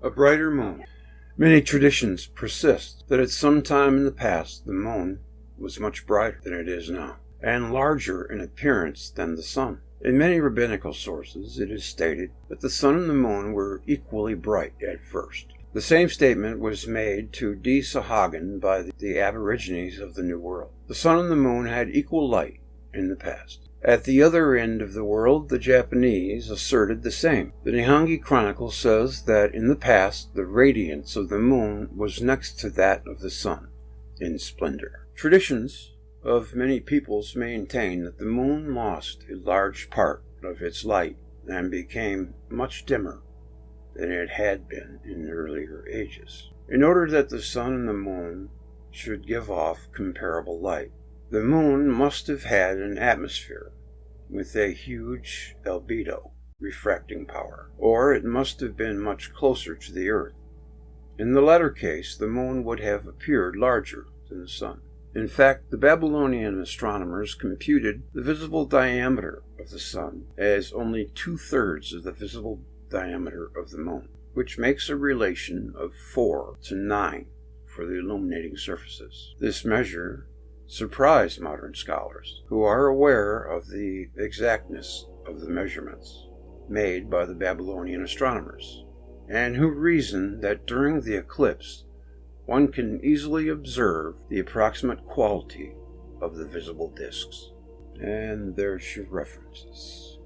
A brighter moon. Many traditions persist that at some time in the past the moon was much brighter than it is now, and larger in appearance than the sun. In many rabbinical sources it is stated that the sun and the moon were equally bright at first. The same statement was made to D. Sahagan by the Aborigines of the New World. The sun and the moon had equal light in the past. At the other end of the world, the Japanese asserted the same. The Nihongi Chronicle says that in the past, the radiance of the moon was next to that of the sun in splendor. Traditions of many peoples maintain that the moon lost a large part of its light and became much dimmer than it had been in earlier ages. In order that the sun and the moon should give off comparable light, the moon must have had an atmosphere with a huge albedo, refracting power, or it must have been much closer to the earth. In the latter case, the moon would have appeared larger than the sun. In fact, the Babylonian astronomers computed the visible diameter of the sun as only 2/3 of the visible diameter of the moon, which makes a relation of 4 to 9 for the illuminating surfaces. This measure surprised modern scholars, who are aware of the exactness of the measurements made by the Babylonian astronomers, and who reason that during the eclipse one can easily observe the approximate quality of the visible disks. And there's your references.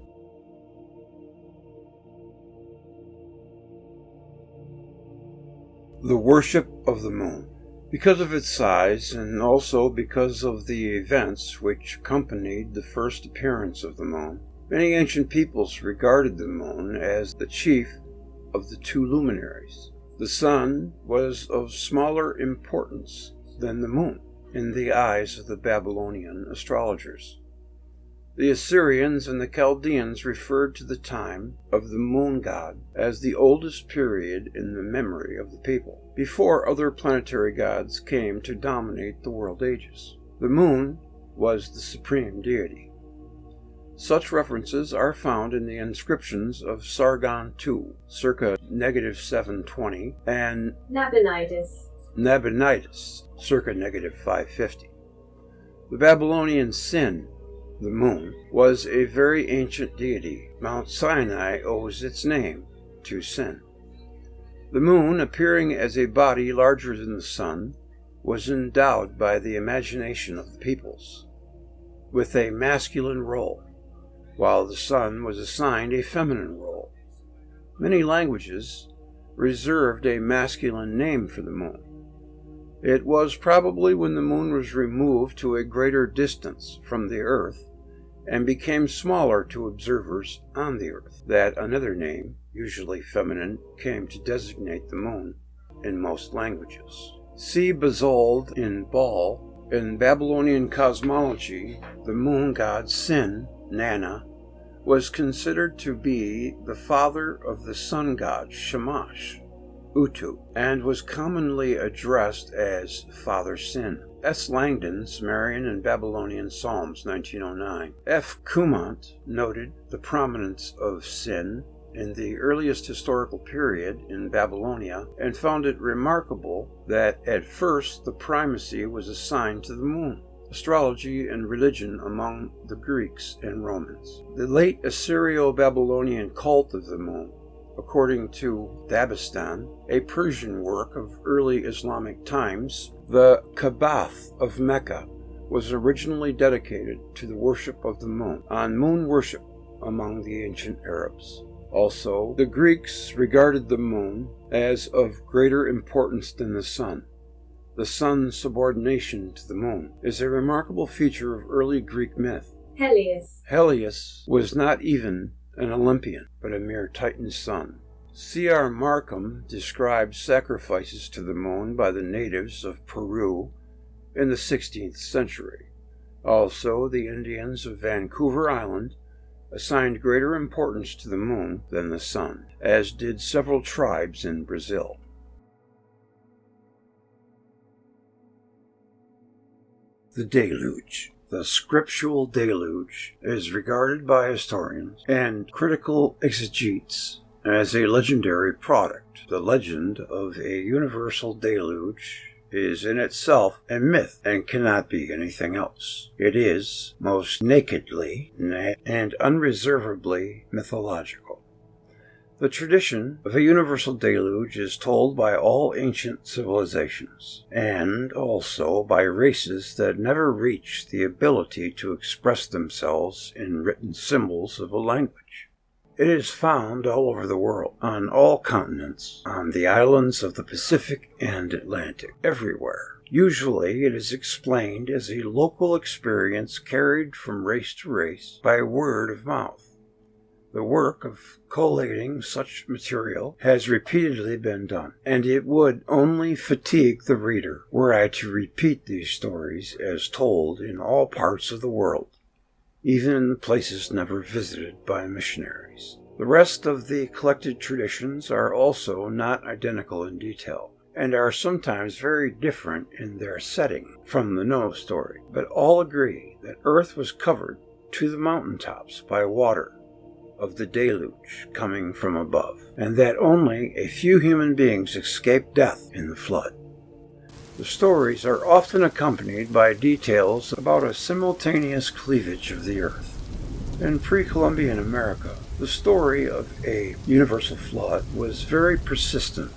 The worship of the moon. Because of its size, and also because of the events which accompanied the first appearance of the moon, many ancient peoples regarded the moon as the chief of the two luminaries. The sun was of smaller importance than the moon in the eyes of the Babylonian astrologers. The Assyrians and the Chaldeans referred to the time of the moon god as the oldest period in the memory of the people, before other planetary gods came to dominate the world ages. The moon was the supreme deity. Such references are found in the inscriptions of Sargon II, circa -720, and Nabonidus, circa -550. The Babylonian Sin, the moon, was a very ancient deity. Mount Sinai owes its name to Sin. The moon, appearing as a body larger than the sun, was endowed by the imagination of the peoples with a masculine role, while the sun was assigned a feminine role. Many languages reserved a masculine name for the moon. It was probably when the moon was removed to a greater distance from the earth and became smaller to observers on the earth that another name, usually feminine, came to designate the moon in most languages. See Bazold in Baal. In Babylonian cosmology, the moon god Sin, Nana, was considered to be the father of the sun god Shamash, Utu, and was commonly addressed as Father Sin. S. Langdon, Sumerian and Babylonian Psalms, 1909. F. Cumont noted the prominence of Sin in the earliest historical period in Babylonia and found it remarkable that at first the primacy was assigned to the moon, astrology and religion among the Greeks and Romans. The late Assyrio-Babylonian cult of the moon, according to Dabistan, a Persian work of early Islamic times, the Kabath of Mecca was originally dedicated to the worship of the moon, on moon worship among the ancient Arabs. Also, the Greeks regarded the moon as of greater importance than the sun. The sun's subordination to the moon is a remarkable feature of early Greek myth. Helios was not even an Olympian, but a mere Titan's son. C.R. Markham describes sacrifices to the moon by the natives of Peru in the 16th century. Also, the Indians of Vancouver Island assigned greater importance to the moon than the sun, as did several tribes in Brazil. The Deluge. The scriptural deluge is regarded by historians and critical exegetes as a legendary product. The legend of a universal deluge is in itself a myth and cannot be anything else. It is most nakedly and unreservedly mythological. The tradition of a universal deluge is told by all ancient civilizations, and also by races that never reached the ability to express themselves in written symbols of a language. It is found all over the world, on all continents, on the islands of the Pacific and Atlantic, everywhere. Usually it is explained as a local experience carried from race to race by word of mouth. The work of collating such material has repeatedly been done, and it would only fatigue the reader were I to repeat these stories as told in all parts of the world, even in places never visited by missionaries. The rest of the collected traditions are also not identical in detail, and are sometimes very different in their setting from the Noah story, but all agree that earth was covered to the mountaintops by water of the deluge coming from above, and that only a few human beings escaped death in the flood. The stories are often accompanied by details about a simultaneous cleavage of the earth. In pre-Columbian America, the story of a universal flood was very persistent.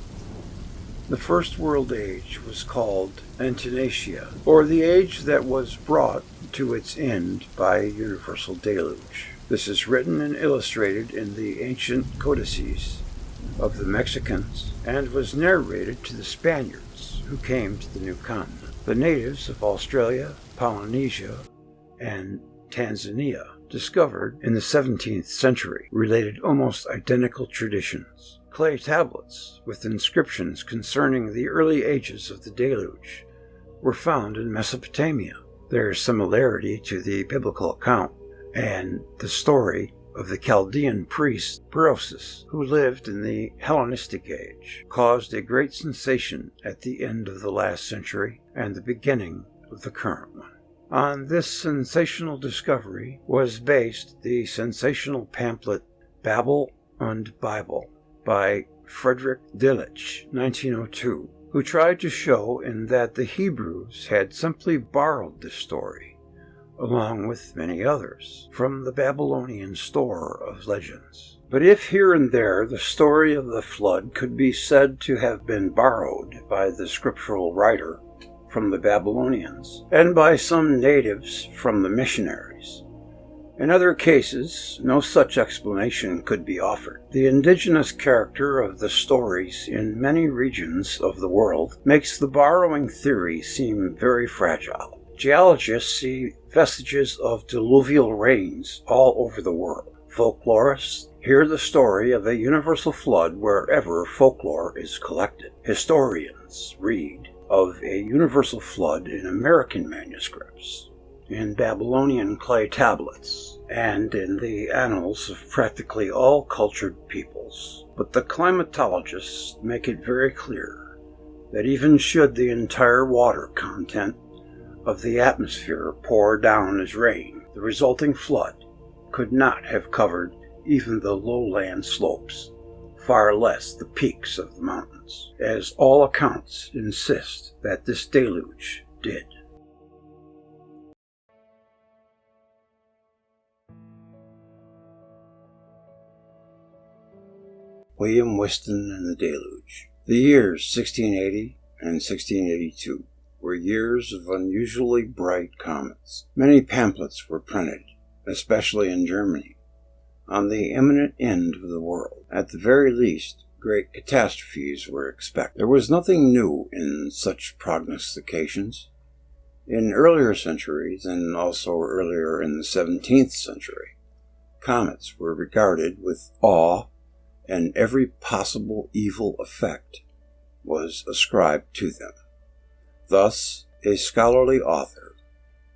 The First World Age was called Antinacea, or the age that was brought to its end by a universal deluge. This is written and illustrated in the ancient codices of the Mexicans and was narrated to the Spaniards who came to the new continent. The natives of Australia, Polynesia, and Tanzania, discovered in the 17th century, related almost identical traditions. Clay tablets with inscriptions concerning the early ages of the deluge were found in Mesopotamia. Their similarity to the biblical account and the story of the Chaldean priest Berosus, who lived in the Hellenistic age, caused a great sensation at the end of the last century and the beginning of the current one. On this sensational discovery was based the sensational pamphlet Babel und Bible by Frederick Deluge, 1902, who tried to show in that the Hebrews had simply borrowed this story, along with many others, from the Babylonian store of legends. But if here and there the story of the flood could be said to have been borrowed by the scriptural writer from the Babylonians, and by some natives from the missionaries, in other cases no such explanation could be offered. The indigenous character of the stories in many regions of the world makes the borrowing theory seem very fragile. Geologists see vestiges of diluvial rains all over the world. Folklorists hear the story of a universal flood wherever folklore is collected. Historians read of a universal flood in American manuscripts, in Babylonian clay tablets, and in the annals of practically all cultured peoples. But the climatologists make it very clear that even should the entire water content of the atmosphere pour down as rain, the resulting flood could not have covered even the lowland slopes, far less the peaks of the mountains, as all accounts insist that this deluge did. William Whiston and the Deluge. The years 1680 and 1682 were years of unusually bright comets. Many pamphlets were printed, especially in Germany, on the imminent end of the world. At the very least, great catastrophes were expected. There was nothing new in such prognostications. In earlier centuries, and also earlier in the 17th century, comets were regarded with awe, and every possible evil effect was ascribed to them. Thus, a scholarly author,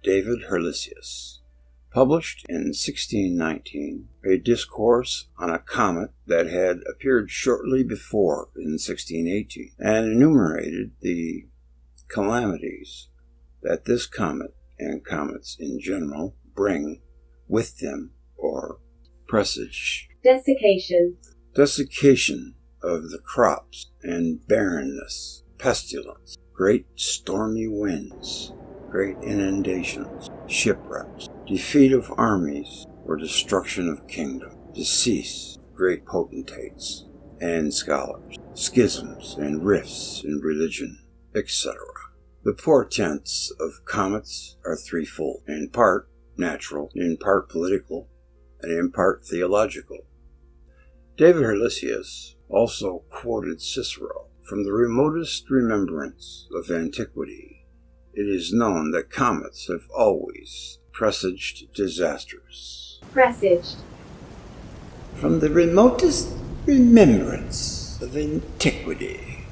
David Hurlesius, published in 1619 a discourse on a comet that had appeared shortly before in 1618, and enumerated the calamities that this comet and comets in general bring with them or presage. Desiccation. desiccation of the crops and barrenness, pestilence, great stormy winds, great inundations, shipwrecks, defeat of armies, or destruction of kingdom, decease of great potentates and scholars, schisms and rifts in religion, etc. The portents of comets are threefold, in part natural, in part political, and in part theological. David Herlesius also quoted Cicero. From the remotest remembrance of antiquity, it is known that comets have always presaged disasters. Presaged. From the remotest remembrance of antiquity,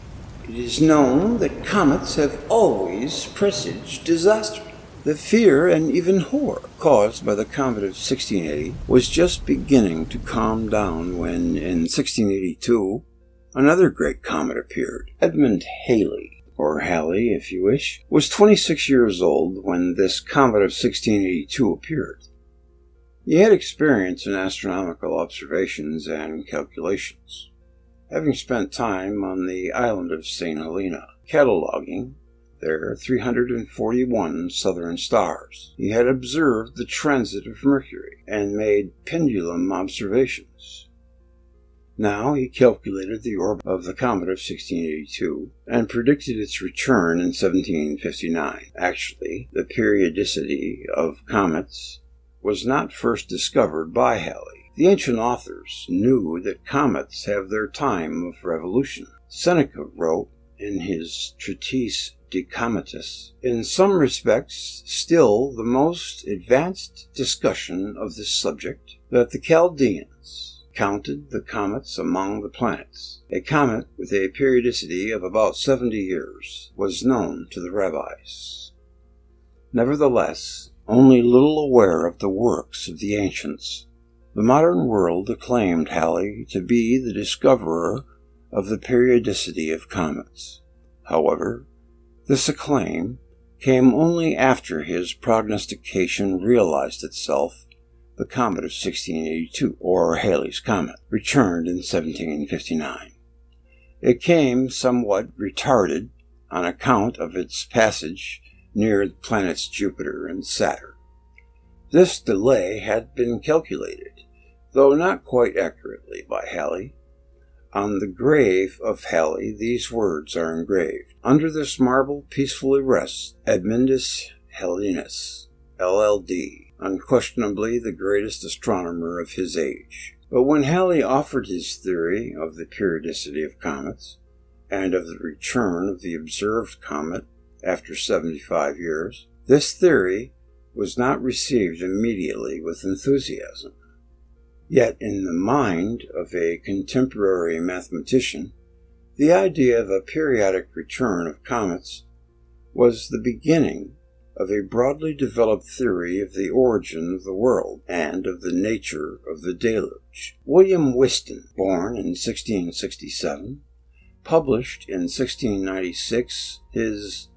it is known that comets have always presaged disaster. The fear and even horror caused by the comet of 1680 was just beginning to calm down when, in 1682, another great comet appeared. Edmund Halley, or Halley if you wish, was 26 years old when this comet of 1682 appeared. He had experience in astronomical observations and calculations, having spent time on the island of St. Helena, cataloging there 341 southern stars. He had observed the transit of Mercury and made pendulum observations. Now he calculated the orbit of the comet of 1682 and predicted its return in 1759. Actually, the periodicity of comets was not first discovered by Halley. The ancient authors knew that comets have their time of revolution. Seneca wrote in his treatise De Cometis, in some respects still the most advanced discussion of this subject, that the Chaldeans counted the comets among the planets. A comet with a periodicity of about 70 years was known to the rabbis. Nevertheless, only little aware of the works of the ancients, the modern world acclaimed Halley to be the discoverer of the periodicity of comets. However, this acclaim came only after his prognostication realized itself. The comet of 1682, or Halley's Comet, returned in 1759. It came somewhat retarded on account of its passage near the planets Jupiter and Saturn. This delay had been calculated, though not quite accurately, by Halley. On the grave of Halley these words are engraved: "Under this marble peacefully rests Edmundus Helenius, LL.D., unquestionably the greatest astronomer of his age." But when Halley offered his theory of the periodicity of comets, and of the return of the observed comet after 75 years, this theory was not received immediately with enthusiasm. Yet in the mind of a contemporary mathematician, the idea of a periodic return of comets was the beginning of a broadly developed theory of the origin of the world and of the nature of the deluge. William Whiston, born in 1667, published in 1696 his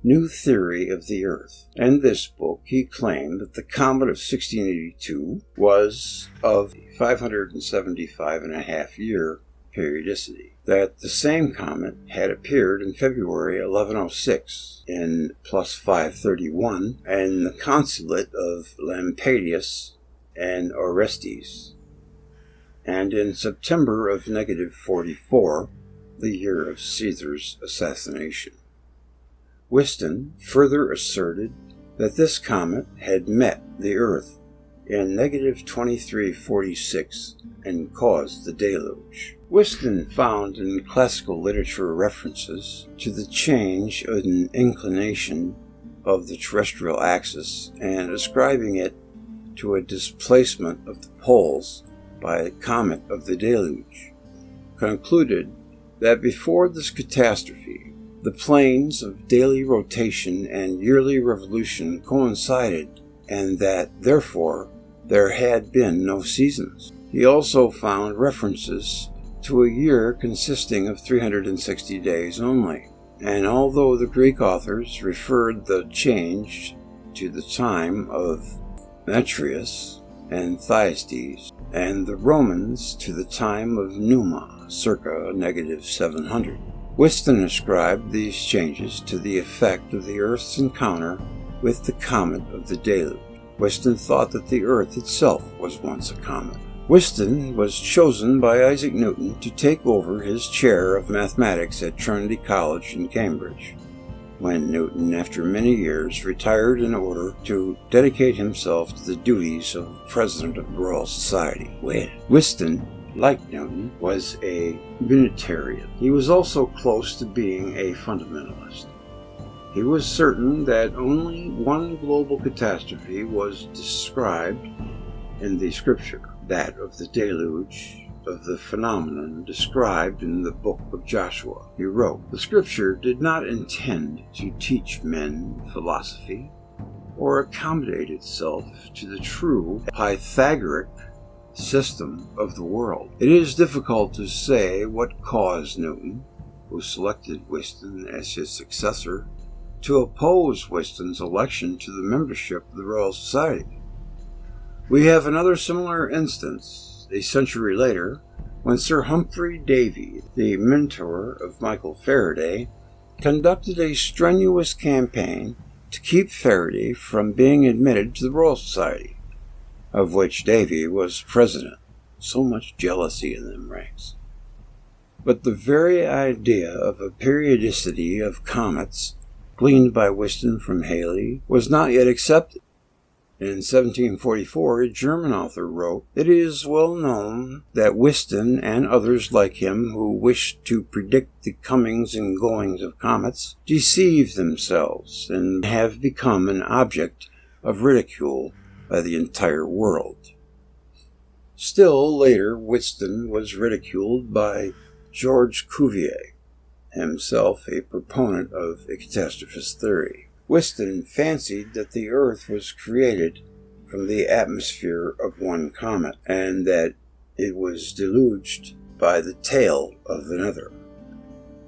New Theory of the Earth. In this book, he claimed that the comet of 1682 was of 575.5-year periodicity, that the same comet had appeared in February 1106 in plus 531 in the consulate of Lampadius and Orestes, and in September of -44, the year of Caesar's assassination. Whiston further asserted that this comet had met the Earth in -2346 and caused the deluge. Whiston found in classical literature references to the change in inclination of the terrestrial axis and ascribing it to a displacement of the poles by a comet of the deluge, concluded that before this catastrophe, the planes of daily rotation and yearly revolution coincided, and that, therefore, there had been no seasons. He also found references to a year consisting of 360 days only, and although the Greek authors referred the change to the time of Metreus and Thyestes, and the Romans to the time of Numa, circa -700. Whiston ascribed these changes to the effect of the Earth's encounter with the comet of the Deluge. Whiston thought that the Earth itself was once a comet. Whiston was chosen by Isaac Newton to take over his chair of mathematics at Trinity College in Cambridge, when Newton, after many years, retired in order to dedicate himself to the duties of President of the Royal Society. Whiston, like Newton, was a Unitarian. He was also close to being a fundamentalist. He was certain that only one global catastrophe was described in the scripture, that of the deluge, of the phenomenon described in the book of Joshua. He wrote, "The scripture did not intend to teach men philosophy or accommodate itself to the true Pythagorean system of the world. It is difficult to say what caused Newton, who selected Whiston as his successor, to oppose Whiston's election to the membership of the Royal Society. We have another similar instance, a century later, when Sir Humphrey Davy, the mentor of Michael Faraday, conducted a strenuous campaign to keep Faraday from being admitted to the Royal Society, of which Davy was president. So much jealousy in them ranks. But the very idea of a periodicity of comets, gleaned by Whiston from Halley, was not yet accepted. In 1744, a German author wrote, "It is well known that Whiston and others like him who wished to predict the comings and goings of comets deceive themselves and have become an object of ridicule by the entire world." Still later, Whiston was ridiculed by Georges Cuvier, himself a proponent of a catastrophist theory. Whiston fancied that the Earth was created from the atmosphere of one comet, and that it was deluged by the tail of another.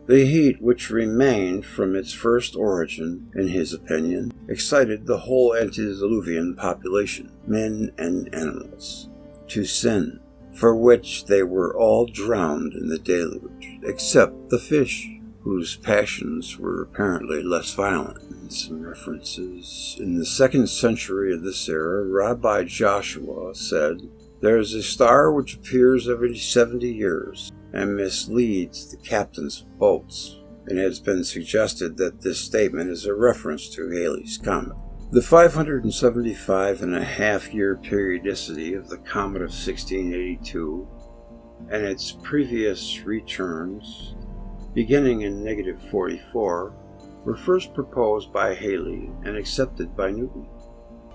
The heat which remained from its first origin, in his opinion, excited the whole antediluvian population, men and animals, to sin, for which they were all drowned in the deluge, except the fish, whose passions were apparently less violent. Some references. In the 2nd century of this era, Rabbi Joshua said, "There is a star which appears every 70 years and misleads the captains of boats," and it has been suggested that this statement is a reference to Halley's comet. The 575.5-year periodicity of the comet of 1682 and its previous returns, beginning in -44, were first proposed by Halley and accepted by Newton.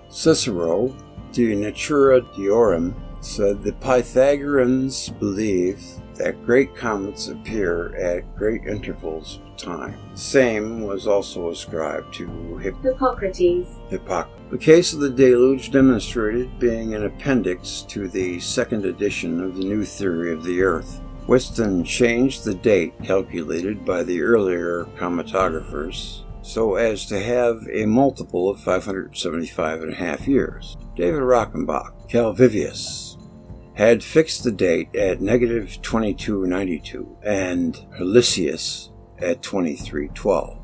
Cicero, De Natura Deorum, said the Pythagoreans believe that great comets appear at great intervals of time. The same was also ascribed to Hippocrates. The case of the deluge demonstrated being an appendix to the 2nd edition of the new theory of the Earth. Whiston changed the date calculated by the earlier cometographers so as to have a multiple of 575.5 years. David Rockenbach, Calvivius, had fixed the date at -2292 and Heliceus at 2312.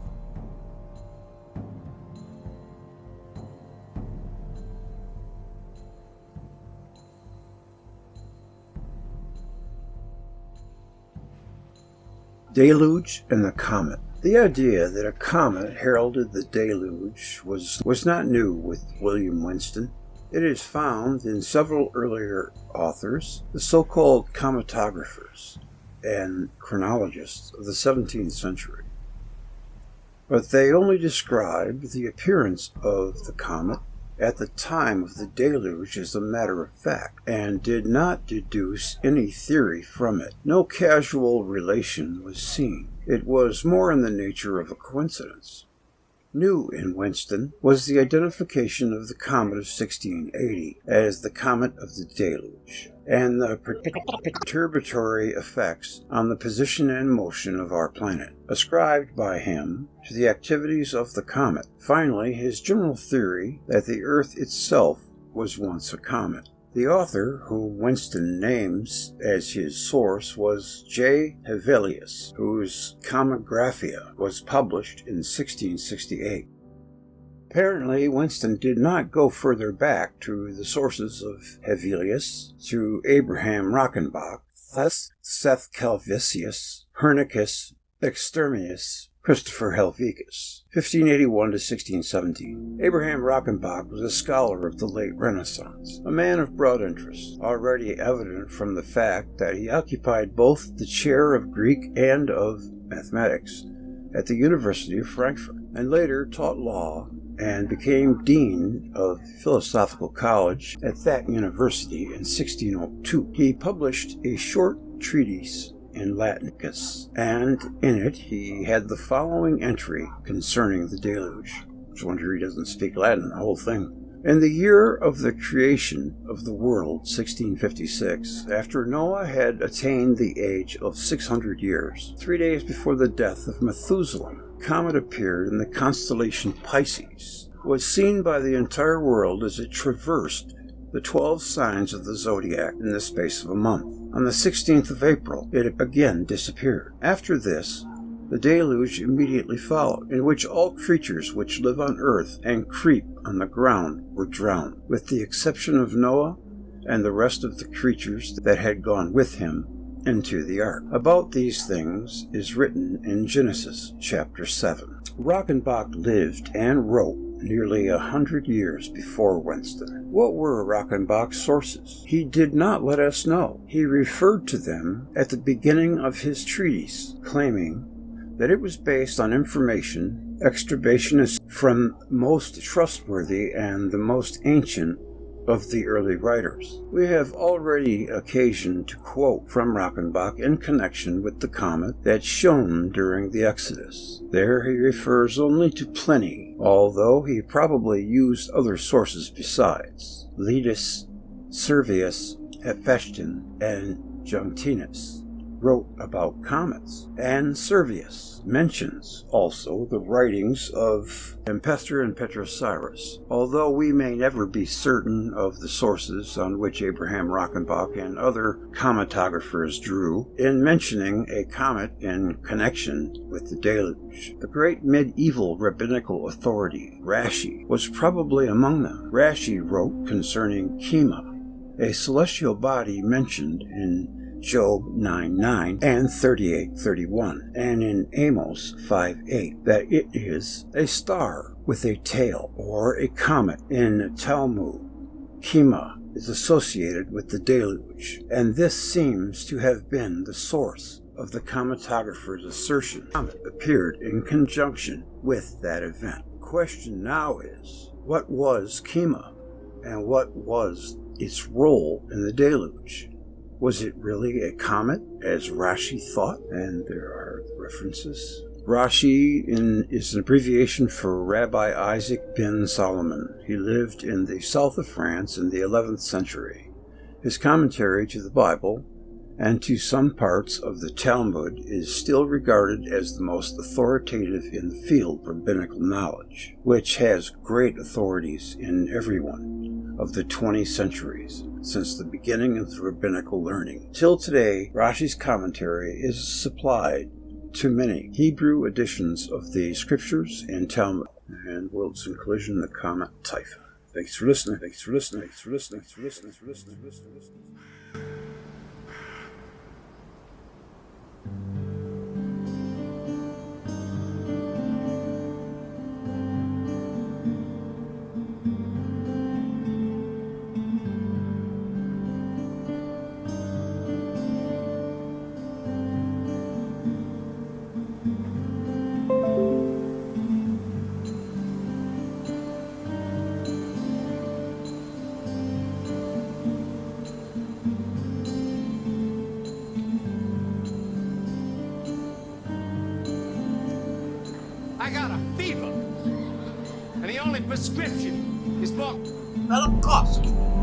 Deluge and the Comet. The idea that a comet heralded the deluge was not new with William Whiston. It is found in several earlier authors, the so-called cometographers and chronologists of the 17th century. But they only described the appearance of the comet at the time of the deluge as a matter of fact, and did not deduce any theory from it. No causal relation was seen. It was more in the nature of a coincidence. New in Whiston was the identification of the comet of 1680 as the comet of the deluge, and the perturbatory effects on the position and motion of our planet, ascribed by him to the activities of the comet. Finally, his general theory that the Earth itself was once a comet. The author, whom Whiston names as his source, was J. Hevelius, whose Comographia was published in 1668. Apparently, Whiston did not go further back to the sources of Hevelius, to Abraham Rockenbach, thus Seth Calvisius, Hernicus, Exterminus, Christopher Helvicus, 1581 to 1617. Abraham Rockenbach was a scholar of the late Renaissance, a man of broad interests, already evident from the fact that he occupied both the chair of Greek and of mathematics at the University of Frankfurt, and later taught law and became dean of Philosophical College at that university in 1602. He published a short treatise in Latinicus, and in it he had the following entry concerning the deluge. It's a wonder he doesn't speak Latin, the whole thing. In the year of the creation of the world, 1656, after Noah had attained the age of 600 years, 3 days before the death of Methuselah, a comet appeared in the constellation Pisces, was seen by the entire world as it traversed the 12 signs of the zodiac in the space of a month. On the 16th of April, it again disappeared. After this, the deluge immediately followed, in which all creatures which live on earth and creep on the ground were drowned, with the exception of Noah and the rest of the creatures that had gone with him into the ark. About these things is written in Genesis chapter 7. Rockenbach lived and wrote nearly 100 years before Whiston. What were Rockenbach's sources? He did not let us know. He referred to them at the beginning of his treatise, claiming that it was based on information extrabationist from most trustworthy and the most ancient of the early writers. We have already occasion to quote from Rockenbach in connection with the comet that shone during the Exodus. There he refers only to Pliny, although he probably used other sources besides. Letus, Servius, Hephaestion, and Jontinus wrote about comets, and Servius mentions also the writings of Empestor and Petrosirus, although we may never be certain of the sources on which Abraham Rockenbach and other cometographers drew in mentioning a comet in connection with the deluge. The great medieval rabbinical authority, Rashi, was probably among them. Rashi wrote concerning KHIMA, a celestial body mentioned in Job 9:9 and 38:31, and in Amos 5:8, that it is a star with a tail, or a comet. In Talmud, KHIMA is associated with the deluge, and this seems to have been the source of the cometographer's assertion. The comet appeared in conjunction with that event. The question now is, what was KHIMA, and what was its role in the deluge? Was it really a comet, as Rashi thought? And there are the references. Rashi is an abbreviation for Rabbi Isaac ben Solomon. He lived in the south of France in the 11th century. His commentary to the Bible and to some parts of the Talmud is still regarded as the most authoritative in the field of rabbinical knowledge, which has great authorities in every one of the 20 centuries since the beginning of the rabbinical learning. Till today, Rashi's commentary is supplied to many Hebrew editions of the scriptures and Talmud. And worlds in collision, the comet Typhon. Thanks for listening. Thanks for listening. Thanks for listening. Thanks for listening. Thanks for listening. Thanks for listening. I got a fever, and the only prescription is more Velikovsky.